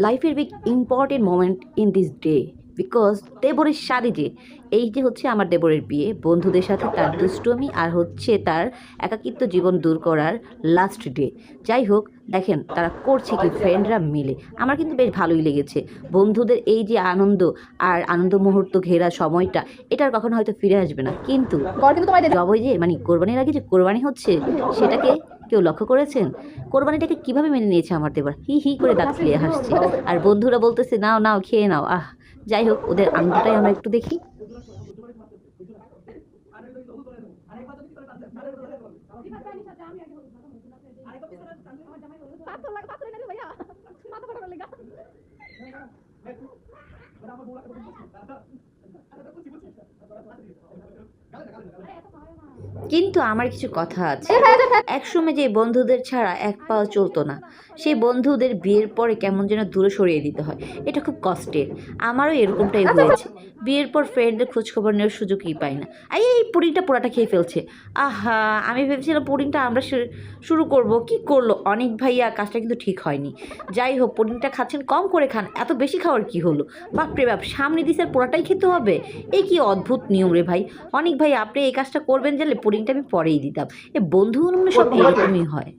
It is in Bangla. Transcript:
লাইফের big important moment in this day because দেবরের শাড়ি যে এই যে হচ্ছে আমার দেবরের বিয়ে বন্ধুদের সাথে তার দুষ্টমি আর হচ্ছে তার একাকিত্ব জীবন দূর করার লাস্ট ডে। যাই হোক, দেখেন তারা করছে কি ফ্রেন্ডরা মিলে, আমার কিন্তু বেশ ভালোই লেগেছে। বন্ধুদের এই যে আনন্দ আর আনন্দ মুহূর্ত ঘেরা সময়টা, এটার কখনো হয়তো ফিরে আসবে না। কিন্তু জবাই যে মানে কোরবানির আগে যে কোরবানি হচ্ছে সেটাকে কেউ লক্ষ্য করেছেন? কোরবানিটাকে কিভাবে মেনে নিয়েছে আমার দেবর, হি হি করে দাঁত খেলিয়ে হাসছে, আর বন্ধুরা বলতেছে নাও নাও খেয়ে নাও। যাই হোক, ওদের আনন্দটাই আমরা একটু দেখি। কিন্তু আমার কিছু কথা আছে। একসময় যে বন্ধুদের ছাড়া এক পাও চলতো না, সেই বন্ধুদের বিয়ের পরে কেমন যেন দূরে সরিয়ে দিতে হয়, এটা খুব কষ্টের। আমারও এরকমটাই হয়েছে। বিয়ের পর ফ্রেন্ডদের খোঁজখবর নেওয়ার সুযোগই পাই না। এই পুডিংটা পুরাটা খেয়ে ফেলছে। আহা, আমি ভেবেছিলাম পুডিংটা আমরা শুরু করব, কি করলো অনেক ভাইয়া, কাজটা কিন্তু ঠিক হয়নি। যাই হোক, পুডিংটা খাচ্ছেন কম করে খান, এত বেশি খাওয়ার কি হলো? বাপরে বাপ, সামনে দিছে পুরাটাই খেতে হবে, এই কি অদ্ভুত নিয়ম রে ভাই। অনেক ভাই, আপনি এই কাজটা করবেন জানলে পুডিংটা আমি পরেই দিতাম। এ বন্ধু সব এরকমই হয়।